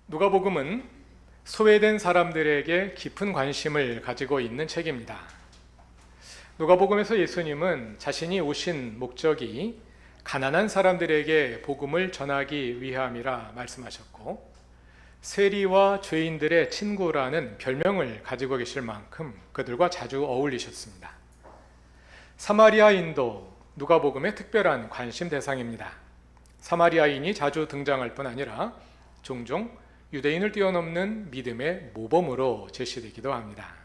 누가복음은 소외된 사람들에게 깊은 관심을 가지고 있는 책입니다. 누가복음에서 예수님은 자신이 오신 목적이 가난한 사람들에게 복음을 전하기 위함이라 말씀하셨고, 세리와 죄인들의 친구라는 별명을 가지고 계실 만큼 그들과 자주 어울리셨습니다. 사마리아인도 누가복음의 특별한 관심 대상입니다. 사마리아인이 자주 등장할 뿐 아니라 종종 유대인을 뛰어넘는 믿음의 모범으로 제시되기도 합니다.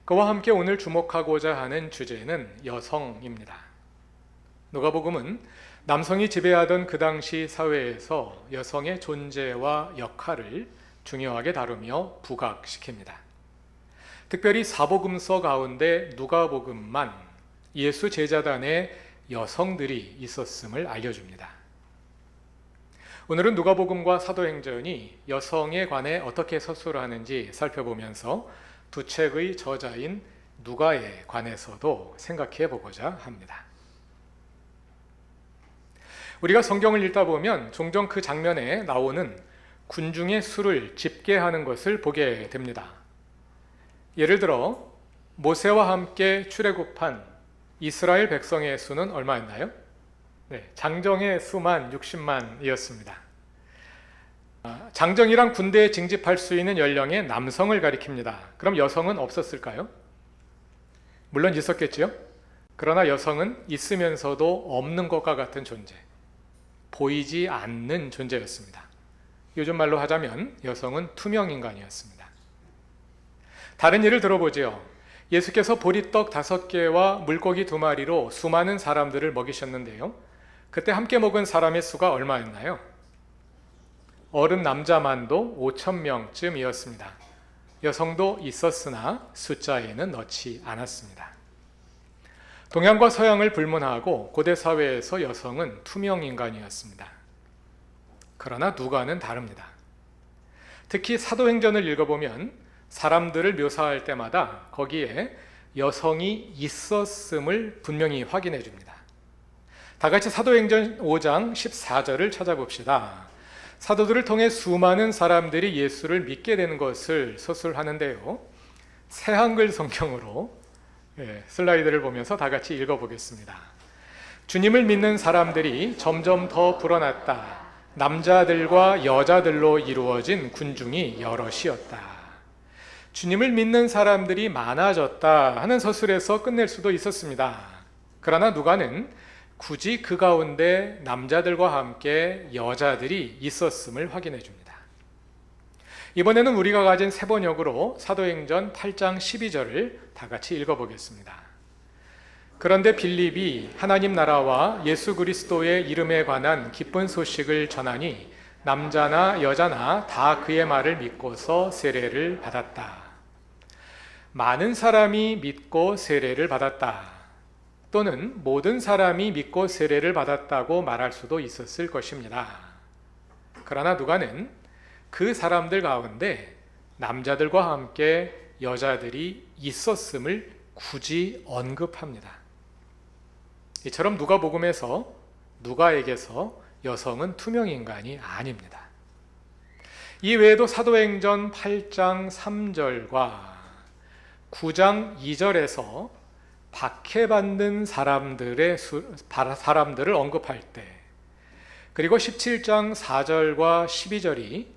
그와 함께 오늘 주목하고자 하는 주제는 여성입니다. 누가복음은 남성이 지배하던 그 당시 사회에서 여성의 존재와 역할을 중요하게 다루며 부각시킵니다. 특별히 사복음서 가운데 누가복음만 예수 제자단에 여성들이 있었음을 알려줍니다. 오늘은 누가복음과 사도행전이 여성에 관해 어떻게 서술하는지 살펴보면서 두 책의 저자인 누가에 관해서도 생각해 보고자 합니다. 우리가 성경을 읽다 보면 종종 그 장면에 나오는 군중의 수를 집계하는 것을 보게 됩니다. 예를 들어 모세와 함께 출애굽한 이스라엘 백성의 수는 얼마였나요? 장정의 수만 60만이었습니다. 장정이란 군대에 징집할 수 있는 연령의 남성을 가리킵니다. 그럼 여성은 없었을까요? 물론 있었겠지요. 그러나 여성은 있으면서도 없는 것과 같은 존재, 보이지 않는 존재였습니다. 요즘 말로 하자면 여성은 투명인간이었습니다. 다른 예를 들어보지요. 예수께서 보리떡 5개와 물고기 2마리로 수많은 사람들을 먹이셨는데요. 그때 함께 먹은 사람의 수가 얼마였나요? 어른 남자만도 5,000명쯤이었습니다. 여성도 있었으나 숫자에는 넣지 않았습니다. 동양과 서양을 불문하고 고대 사회에서 여성은 투명 인간이었습니다. 그러나 누가는 다릅니다. 특히 사도행전을 읽어보면 사람들을 묘사할 때마다 거기에 여성이 있었음을 분명히 확인해 줍니다. 다 같이 사도행전 5장 14절을 찾아봅시다. 사도들을 통해 수많은 사람들이 예수를 믿게 되는 것을 서술하는데요. 새한글 성경으로 슬라이드를 보면서 다 같이 읽어보겠습니다. 주님을 믿는 사람들이 점점 더 불어났다. 남자들과 여자들로 이루어진 군중이 여럿이었다. 주님을 믿는 사람들이 많아졌다 하는 서술에서 끝낼 수도 있었습니다. 그러나 누가는 굳이 그 가운데 남자들과 함께 여자들이 있었음을 확인해 줍니다. 이번에는 우리가 가진 세 번역으로 사도행전 8장 12절을 다 같이 읽어보겠습니다. 그런데 빌립이 하나님 나라와 예수 그리스도의 이름에 관한 기쁜 소식을 전하니 남자나 여자나 다 그의 말을 믿고서 세례를 받았다. 많은 사람이 믿고 세례를 받았다. 또는 모든 사람이 믿고 세례를 받았다고 말할 수도 있었을 것입니다. 그러나 누가는 그 사람들 가운데 남자들과 함께 여자들이 있었음을 굳이 언급합니다. 이처럼 누가복음에서 누가에게서 여성은 투명인간이 아닙니다. 이 외에도 사도행전 8장 3절과 9장 2절에서 박해받는 사람들을 언급할 때, 그리고 17장 4절과 12절이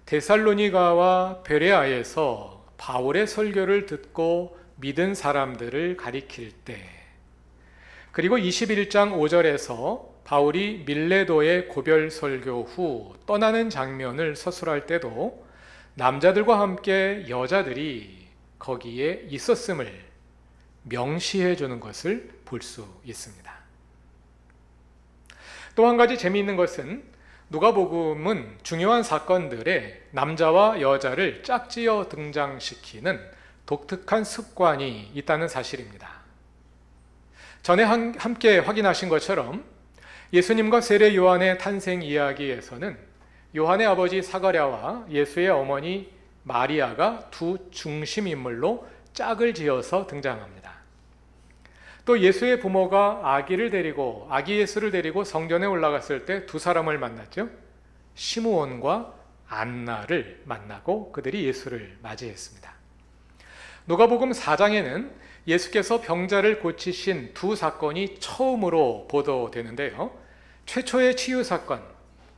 데살로니가와 베레아에서 바울의 설교를 듣고 믿은 사람들을 가리킬 때, 그리고 21장 5절에서 바울이 밀레도의 고별 설교 후 떠나는 장면을 서술할 때도 남자들과 함께 여자들이 거기에 있었음을 명시해 주는 것을 볼 수 있습니다. 또 한 가지 재미있는 것은 누가복음은 중요한 사건들에 남자와 여자를 짝지어 등장시키는 독특한 습관이 있다는 사실입니다. 전에 함께 확인하신 것처럼 예수님과 세례 요한의 탄생 이야기에서는 요한의 아버지 사가랴와 예수의 어머니 마리아가 두 중심인물로 짝을 지어서 등장합니다. 또 예수의 부모가 아기 예수를 데리고 성전에 올라갔을 때 두 사람을 만났죠. 시므온과 안나를 만나고 그들이 예수를 맞이했습니다. 누가복음 4장에는 예수께서 병자를 고치신 두 사건이 처음으로 보도되는데요. 최초의 치유 사건,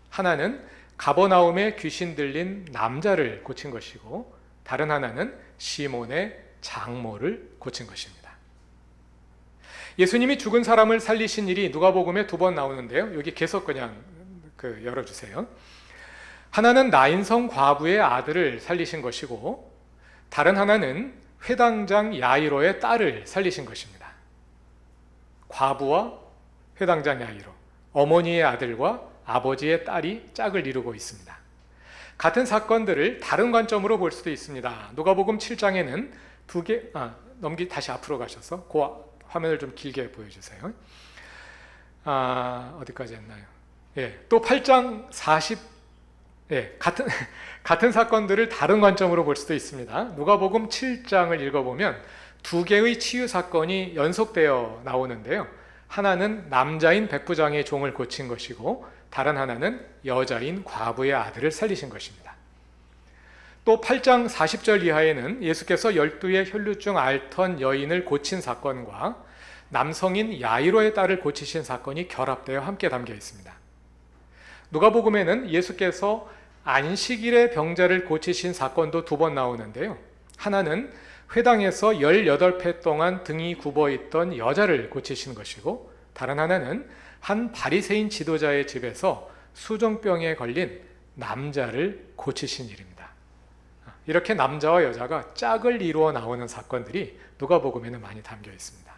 하나는 가버나움에 귀신 들린 남자를 고친 것이고 다른 하나는 시몬의 장모를 고친 것입니다. 예수님이 죽은 사람을 살리신 일이 누가복음에 2번 나오는데요. 여기 계속 그냥 열어주세요. 하나는 나인성 과부의 아들을 살리신 것이고 다른 하나는 회당장 야이로의 딸을 살리신 것입니다. 과부와 회당장 야이로, 어머니의 아들과 아버지의 딸이 짝을 이루고 있습니다. 같은 사건들을 다른 관점으로 볼 수도 있습니다. 누가복음 7장에는 다시 앞으로 가셔서 그 화면을 좀 길게 보여주세요. 어디까지 했나요? 또 8장 40, 같은 사건들을 다른 관점으로 볼 수도 있습니다. 누가복음 7장을 읽어보면 두 개의 치유 사건이 연속되어 나오는데요. 하나는 남자인 백부장의 종을 고친 것이고 다른 하나는 여자인 과부의 아들을 살리신 것입니다. 또 8장 40절 이하에는 예수께서 12의 혈루증 앓던 여인을 고친 사건과 남성인 야이로의 딸을 고치신 사건이 결합되어 함께 담겨 있습니다. 누가복음에는 예수께서 안식일에 병자를 고치신 사건도 2번 나오는데요. 하나는 회당에서 18회 동안 등이 굽어있던 여자를 고치신 것이고 다른 하나는 한 바리새인 지도자의 집에서 수정병에 걸린 남자를 고치신 일입니다. 이렇게 남자와 여자가 짝을 이루어 나오는 사건들이 누가복음에는 많이 담겨 있습니다.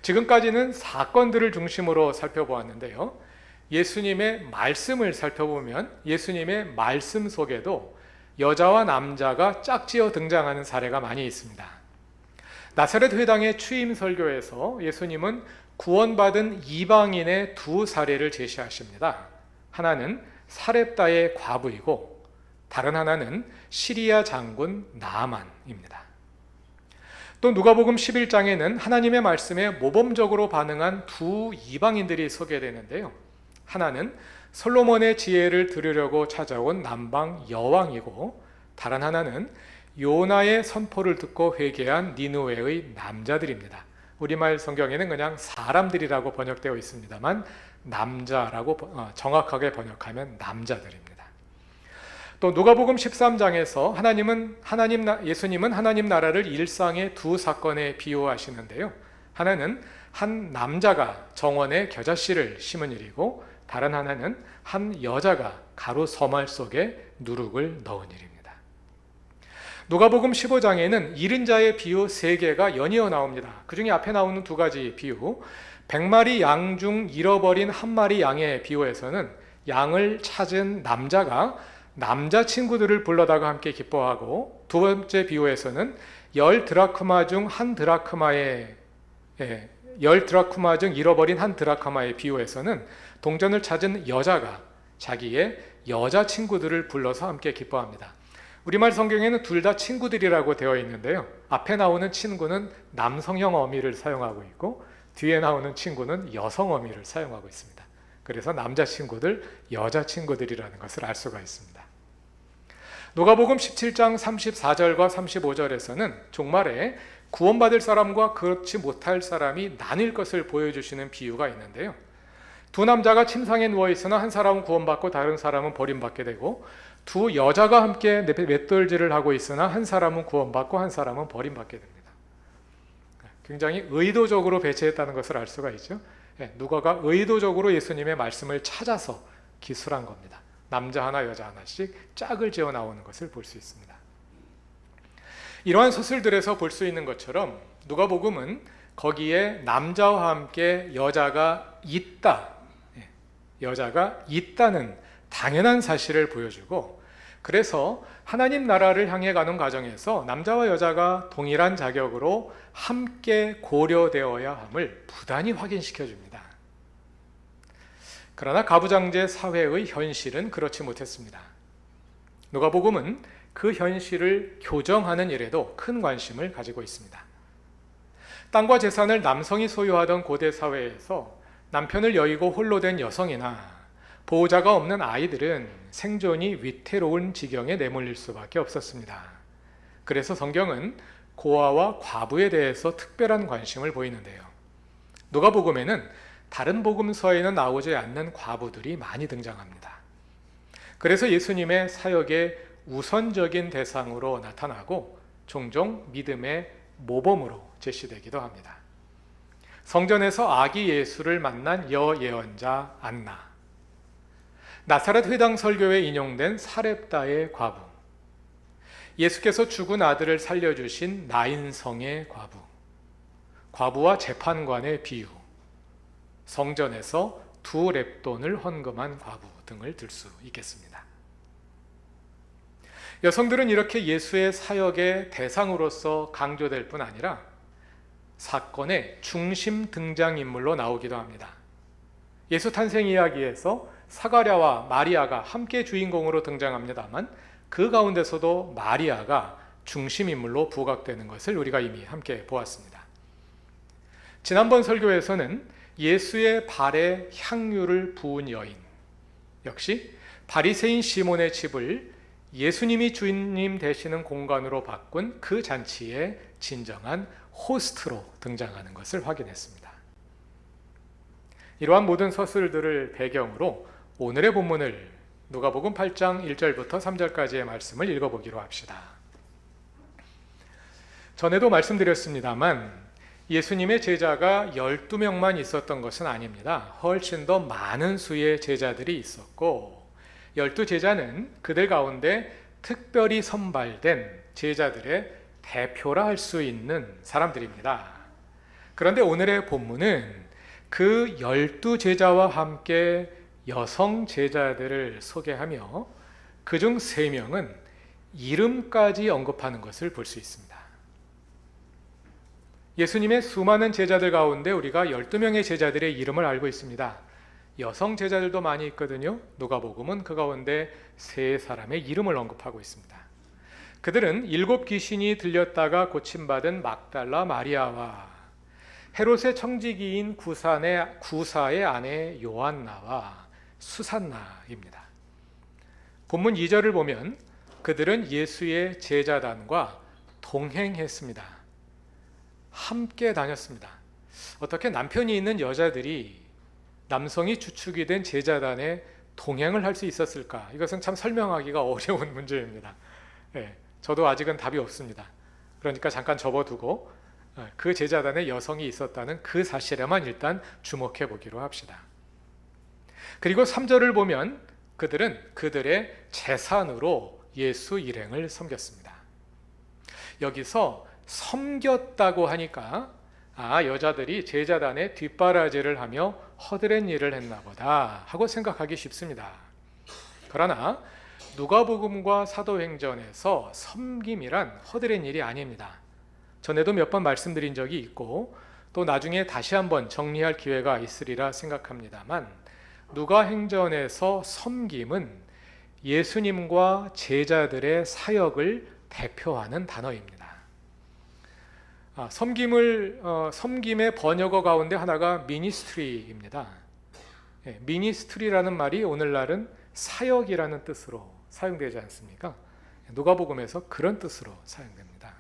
지금까지는 사건들을 중심으로 살펴보았는데요. 예수님의 말씀을 살펴보면 예수님의 말씀 속에도 여자와 남자가 짝지어 등장하는 사례가 많이 있습니다. 나사렛 회당의 취임 설교에서 예수님은 구원받은 이방인의 두 사례를 제시하십니다. 하나는 사렙다의 과부이고 다른 하나는 시리아 장군 나아만입니다. 또 누가복음 11장에는 하나님의 말씀에 모범적으로 반응한 두 이방인들이 소개되는데요. 하나는 솔로몬의 지혜를 들으려고 찾아온 남방 여왕이고 다른 하나는 요나의 선포를 듣고 회개한 니느웨의 남자들입니다. 우리말 성경에는 그냥 사람들이라고 번역되어 있습니다만 남자라고 정확하게 번역하면 남자들입니다. 또 누가복음 13장에서 예수님은 하나님 나라를 일상의 두 사건에 비유하시는데요. 하나는 한 남자가 정원에 겨자씨를 심은 일이고 다른 하나는 한 여자가 가루 서말 속에 누룩을 넣은 일입니다. 누가복음 15장에는 잃은 자의 비유 3개가 연이어 나옵니다. 그 중에 앞에 나오는 2가지 비유, 100마리 양 중 잃어버린 1마리 양의 비유에서는 양을 찾은 남자가 남자친구들을 불러다가 함께 기뻐하고, 두 번째 비유에서는 10드라크마 중 1드라크마의 10드라크마 중 잃어버린 1드라크마의 비유에서는 동전을 찾은 여자가 자기의 여자친구들을 불러서 함께 기뻐합니다. 우리말 성경에는 둘 다 친구들이라고 되어 있는데요. 앞에 나오는 친구는 남성형 어미를 사용하고 있고 뒤에 나오는 친구는 여성 어미를 사용하고 있습니다. 그래서 남자친구들, 여자친구들이라는 것을 알 수가 있습니다. 누가복음 17장 34절과 35절에서는 종말에 구원받을 사람과 그렇지 못할 사람이 나뉠 것을 보여주시는 비유가 있는데요. 두 남자가 침상에 누워있으나 한 사람은 구원받고 다른 사람은 버림받게 되고, 두 여자가 함께 맷돌질을 하고 있으나 한 사람은 구원받고 한 사람은 버림받게 됩니다. 굉장히 의도적으로 배치했다는 것을 알 수가 있죠. 누가가 의도적으로 예수님의 말씀을 찾아서 기술한 겁니다. 남자 하나 여자 하나씩 짝을 지어 나오는 것을 볼 수 있습니다. 이러한 서술들에서 볼 수 있는 것처럼 누가복음은 거기에 남자와 함께 여자가 있다는 당연한 사실을 보여주고, 그래서 하나님 나라를 향해 가는 과정에서 남자와 여자가 동일한 자격으로 함께 고려되어야 함을 부단히 확인시켜 줍니다. 그러나 가부장제 사회의 현실은 그렇지 못했습니다. 누가복음은 그 현실을 교정하는 일에도 큰 관심을 가지고 있습니다. 땅과 재산을 남성이 소유하던 고대 사회에서 남편을 여의고 홀로 된 여성이나 보호자가 없는 아이들은 생존이 위태로운 지경에 내몰릴 수밖에 없었습니다. 그래서 성경은 고아와 과부에 대해서 특별한 관심을 보이는데요. 누가복음에는 다른 복음서에는 나오지 않는 과부들이 많이 등장합니다. 그래서 예수님의 사역의 우선적인 대상으로 나타나고 종종 믿음의 모범으로 제시되기도 합니다. 성전에서 아기 예수를 만난 여예언자 안나, 나사렛 회당 설교에 인용된 사렙다의 과부, 예수께서 죽은 아들을 살려주신 나인성의 과부, 과부와 재판관의 비유, 성전에서 2렙돈을 헌금한 과부 등을 들 수 있겠습니다. 여성들은 이렇게 예수의 사역의 대상으로서 강조될 뿐 아니라 사건의 중심 등장인물로 나오기도 합니다. 예수 탄생 이야기에서 사가랴와 마리아가 함께 주인공으로 등장합니다만 그 가운데서도 마리아가 중심인물로 부각되는 것을 우리가 이미 함께 보았습니다. 지난번 설교에서는 예수의 발에 향유를 부은 여인, 역시 바리새인 시몬의 집을 예수님이 주인님 되시는 공간으로 바꾼 그 잔치의 진정한 호스트로 등장하는 것을 확인했습니다. 이러한 모든 서술들을 배경으로 오늘의 본문을 누가복음 8장 1절부터 3절까지의 말씀을 읽어보기로 합시다. 전에도 말씀드렸습니다만 예수님의 제자가 12명만 있었던 것은 아닙니다. 훨씬 더 많은 수의 제자들이 있었고 12제자는 그들 가운데 특별히 선발된 제자들의 대표라 할 수 있는 사람들입니다. 그런데 오늘의 본문은 그 12제자와 함께 여성 제자들을 소개하며 그중 3명은 이름까지 언급하는 것을 볼 수 있습니다. 예수님의 수많은 제자들 가운데 우리가 12명의 제자들의 이름을 알고 있습니다. 여성 제자들도 많이 있거든요. 누가복음은 그 가운데 3사람의 이름을 언급하고 있습니다. 그들은 7 귀신이 들렸다가 고침받은 막달라 마리아와 헤롯의 청지기인 구사의 아내 요한나와 수산나입니다. 본문 2절을 보면 그들은 예수의 제자단과 동행했습니다. 함께 다녔습니다. 어떻게 남편이 있는 여자들이 남성이 주축이 된 제자단에 동행을 할 수 있었을까? 이것은 참 설명하기가 어려운 문제입니다. 저도 아직은 답이 없습니다. 그러니까 잠깐 접어두고 그 제자단에 여성이 있었다는 그 사실에만 일단 주목해 보기로 합시다. 그리고 3절을 보면 그들은 그들의 재산으로 예수 일행을 섬겼습니다. 여기서 섬겼다고 하니까 여자들이 제자단에 뒷바라지를 하며 허드렛 일을 했나 보다 하고 생각하기 쉽습니다. 그러나 누가복음과 사도행전에서 섬김이란 헛되는 일이 아닙니다. 전에도 몇 번 말씀드린 적이 있고 또 나중에 다시 한번 정리할 기회가 있으리라 생각합니다만 누가행전에서 섬김은 예수님과 제자들의 사역을 대표하는 단어입니다. 섬김의 번역어 가운데 하나가 미니스트리입니다. 미니스트리라는 말이 오늘날은 사역이라는 뜻으로 사용되지 않습니까? 누가복음에서 그런 뜻으로 사용됩니다.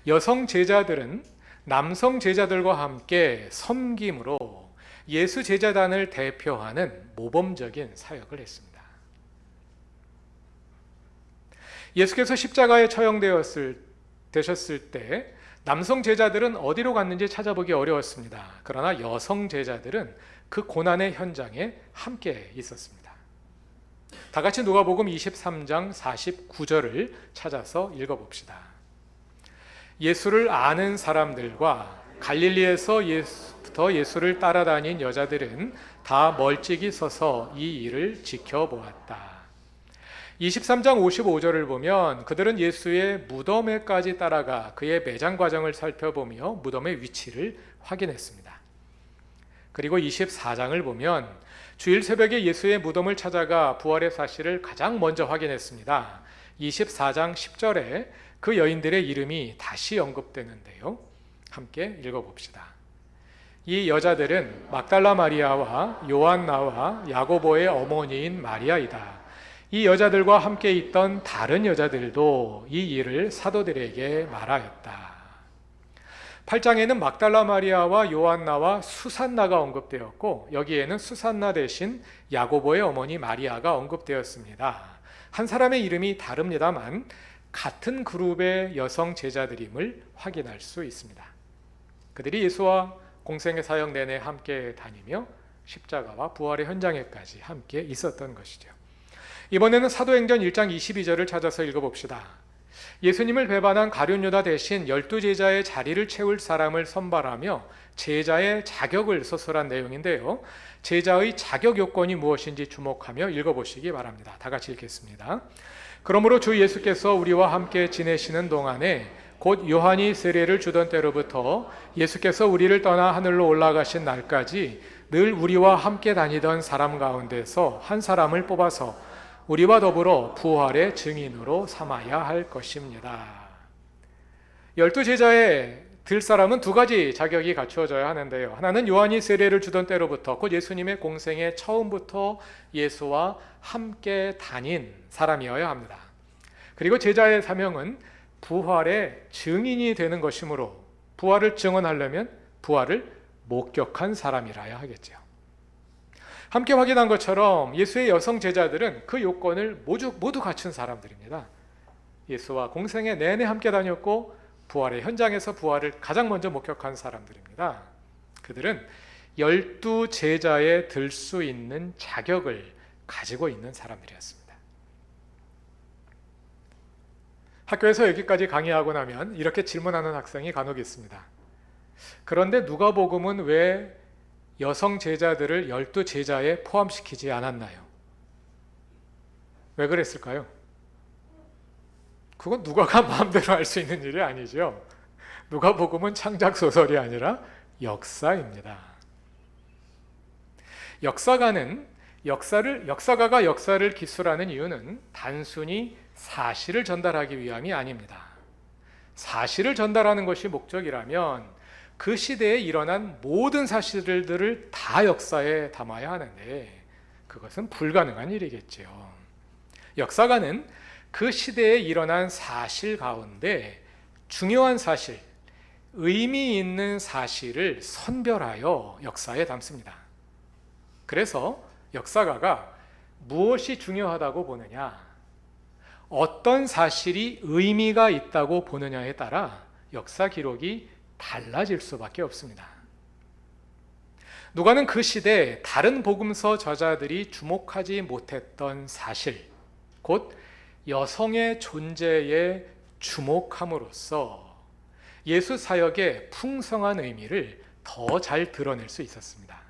여성 제자들은 남성 제자들과 함께 섬김으로 예수 제자단을 대표하는 모범적인 사역을 했습니다. 예수께서 십자가에 처형되셨을 때 남성 제자들은 어디로 갔는지 찾아보기 어려웠습니다. 그러나 여성 제자들은 그 고난의 현장에 함께 있었습니다. 다 같이 누가복음 23장 49절을 찾아서 읽어봅시다. 예수를 아는 사람들과 갈릴리에서부터 예수를 따라다닌 여자들은 다 멀찍이 서서 이 일을 지켜보았다. 23장 55절을 보면 그들은 예수의 무덤에까지 따라가 그의 매장 과정을 살펴보며 무덤의 위치를 확인했습니다. 그리고 24장을 보면 주일 새벽에 예수의 무덤을 찾아가 부활의 사실을 가장 먼저 확인했습니다. 24장 10절에 그 여인들의 이름이 다시 언급되는데요. 함께 읽어봅시다. 이 여자들은 막달라 마리아와 요한나와 야고보의 어머니인 마리아이다. 이 여자들과 함께 있던 다른 여자들도 이 일을 사도들에게 말하였다. 8장에는 막달라 마리아와 요한나와 수산나가 언급되었고, 여기에는 수산나 대신 야고보의 어머니 마리아가 언급되었습니다. 한 사람의 이름이 다릅니다만 같은 그룹의 여성 제자들임을 확인할 수 있습니다. 그들이 예수와 공생의 사역 내내 함께 다니며 십자가와 부활의 현장에까지 함께 있었던 것이죠. 이번에는 사도행전 1장 22절을 찾아서 읽어봅시다. 예수님을 배반한 가룟 유다 대신 12제자의 자리를 채울 사람을 선발하며 제자의 자격을 서술한 내용인데요. 제자의 자격 요건이 무엇인지 주목하며 읽어보시기 바랍니다. 다 같이 읽겠습니다. 그러므로 주 예수께서 우리와 함께 지내시는 동안에 곧 요한이 세례를 주던 때로부터 예수께서 우리를 떠나 하늘로 올라가신 날까지 늘 우리와 함께 다니던 사람 가운데서 한 사람을 뽑아서 우리와 더불어 부활의 증인으로 삼아야 할 것입니다. 12제자의 들 사람은 두 가지 자격이 갖추어져야 하는데요. 하나는 요한이 세례를 주던 때로부터 곧 예수님의 공생의 처음부터 예수와 함께 다닌 사람이어야 합니다. 그리고 제자의 사명은 부활의 증인이 되는 것이므로 부활을 증언하려면 부활을 목격한 사람이라야 하겠죠. 함께 확인한 것처럼 예수의 여성 제자들은 그 요건을 모두 갖춘 사람들입니다. 예수와 공생의 내내 함께 다녔고 부활의 현장에서 부활을 가장 먼저 목격한 사람들입니다. 그들은 12제자에 들 수 있는 자격을 가지고 있는 사람들이었습니다. 학교에서 여기까지 강의하고 나면 이렇게 질문하는 학생이 간혹 있습니다. 그런데 누가복음은 왜 여성 제자들을 12제자에 포함시키지 않았나요? 왜 그랬을까요? 그건 누가가 마음대로 할 수 있는 일이 아니죠. 누가복음은 창작 소설이 아니라 역사입니다. 역사가가 역사를 기술하는 이유는 단순히 사실을 전달하기 위함이 아닙니다. 사실을 전달하는 것이 목적이라면 그 시대에 일어난 모든 사실들을 다 역사에 담아야 하는데 그것은 불가능한 일이겠죠. 역사가는 그 시대에 일어난 사실 가운데 중요한 사실, 의미 있는 사실을 선별하여 역사에 담습니다. 그래서 역사가가 무엇이 중요하다고 보느냐, 어떤 사실이 의미가 있다고 보느냐에 따라 역사 기록이 달라질 수밖에 없습니다. 누가는 그 시대 다른 복음서 저자들이 주목하지 못했던 사실, 곧 여성의 존재에 주목함으로써 예수 사역의 풍성한 의미를 더 잘 드러낼 수 있었습니다.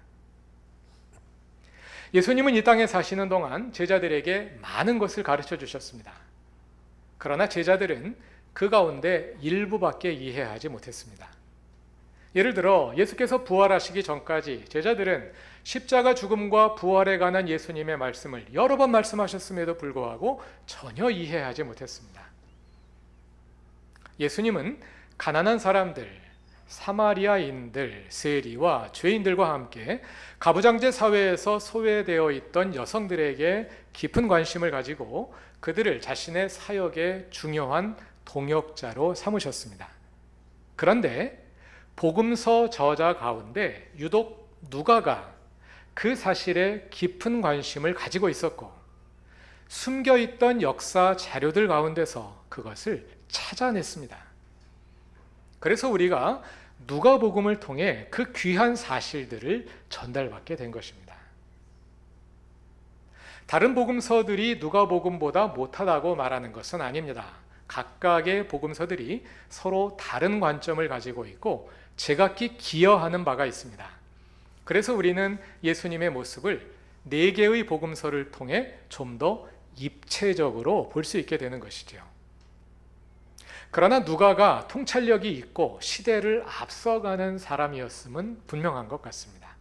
예수님은 이 땅에 사시는 동안 제자들에게 많은 것을 가르쳐 주셨습니다. 그러나 제자들은 그 가운데 일부밖에 이해하지 못했습니다. 예를 들어 예수께서 부활하시기 전까지 제자들은 십자가 죽음과 부활에 관한 예수님의 말씀을 여러 번 말씀하셨음에도 불구하고 전혀 이해하지 못했습니다. 예수님은 가난한 사람들, 사마리아인들, 세리와 죄인들과 함께 가부장제 사회에서 소외되어 있던 여성들에게 깊은 관심을 가지고 그들을 자신의 사역의 중요한 동역자로 삼으셨습니다. 그런데 복음서 저자 가운데 유독 누가가 그 사실에 깊은 관심을 가지고 있었고 숨겨있던 역사 자료들 가운데서 그것을 찾아냈습니다. 그래서 우리가 누가복음을 통해 그 귀한 사실들을 전달받게 된 것입니다. 다른 복음서들이 누가복음보다 못하다고 말하는 것은 아닙니다. 각각의 복음서들이 서로 다른 관점을 가지고 있고 제각기 기여하는 바가 있습니다. 그래서 우리는 예수님의 모습을 4개의 복음서를 통해 좀 더 입체적으로 볼 수 있게 되는 것이죠. 그러나 누가가 통찰력이 있고 시대를 앞서가는 사람이었음은 분명한 것 같습니다.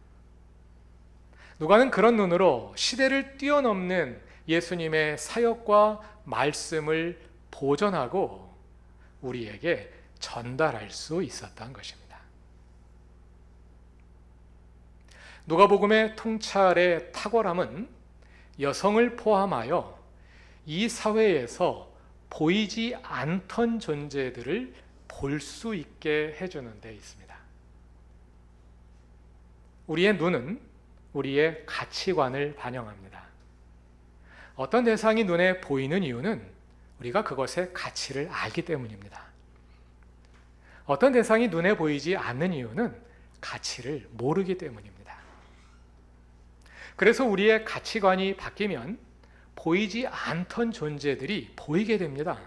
누가는 그런 눈으로 시대를 뛰어넘는 예수님의 사역과 말씀을 보존하고 우리에게 전달할 수 있었던 것입니다. 누가복음의 통찰의 탁월함은 여성을 포함하여 이 사회에서 보이지 않던 존재들을 볼 수 있게 해주는 데 있습니다. 우리의 눈은 우리의 가치관을 반영합니다. 어떤 대상이 눈에 보이는 이유는 우리가 그것의 가치를 알기 때문입니다. 어떤 대상이 눈에 보이지 않는 이유는 가치를 모르기 때문입니다. 그래서 우리의 가치관이 바뀌면 보이지 않던 존재들이 보이게 됩니다.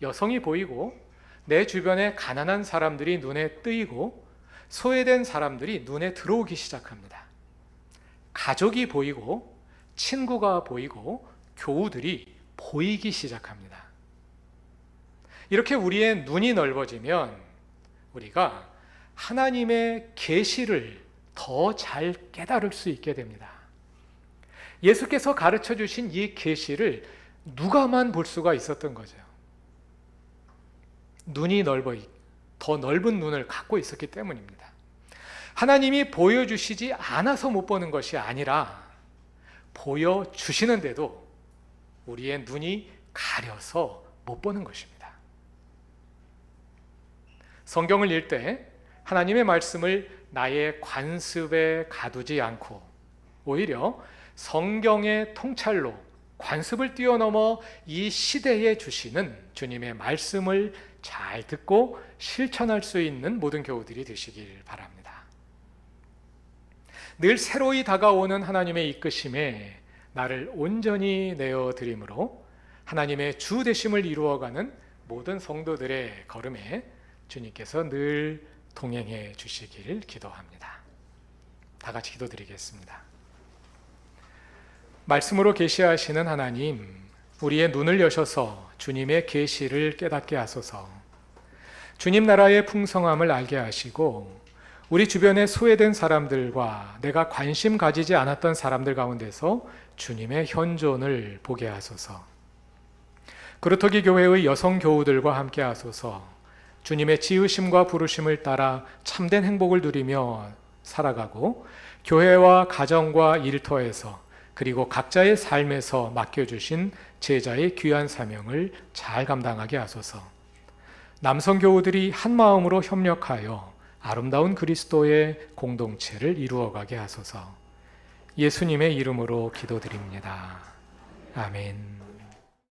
여성이 보이고 내 주변에 가난한 사람들이 눈에 뜨이고 소외된 사람들이 눈에 들어오기 시작합니다. 가족이 보이고 친구가 보이고 교우들이 보이기 시작합니다. 이렇게 우리의 눈이 넓어지면 우리가 하나님의 계시를 더 잘 깨달을 수 있게 됩니다. 예수께서 가르쳐 주신 이 계시를 누가만 볼 수가 있었던 거죠. 눈이 더 넓은 눈을 갖고 있었기 때문입니다. 하나님이 보여주시지 않아서 못 보는 것이 아니라 보여주시는데도 우리의 눈이 가려서 못 보는 것입니다. 성경을 읽을 때 하나님의 말씀을 나의 관습에 가두지 않고 오히려 성경의 통찰로 관습을 뛰어넘어 이 시대에 주시는 주님의 말씀을 잘 듣고 실천할 수 있는 모든 교우들이 되시길 바랍니다. 늘 새로이 다가오는 하나님의 이끄심에 나를 온전히 내어드림으로 하나님의 주 되심을 이루어가는 모든 성도들의 걸음에 주님께서 늘 동행해 주시길 기도합니다. 다 같이 기도드리겠습니다. 말씀으로 계시하시는 하나님, 우리의 눈을 여셔서 주님의 계시를 깨닫게 하소서. 주님 나라의 풍성함을 알게 하시고 우리 주변에 소외된 사람들과 내가 관심 가지지 않았던 사람들 가운데서 주님의 현존을 보게 하소서. 그루터기 교회의 여성 교우들과 함께 하소서. 주님의 지으심과 부르심을 따라 참된 행복을 누리며 살아가고 교회와 가정과 일터에서 그리고 각자의 삶에서 맡겨주신 제자의 귀한 사명을 잘 감당하게 하소서. 남성 교우들이 한 마음으로 협력하여 아름다운 그리스도의 공동체를 이루어가게 하소서. 예수님의 이름으로 기도드립니다. 아멘.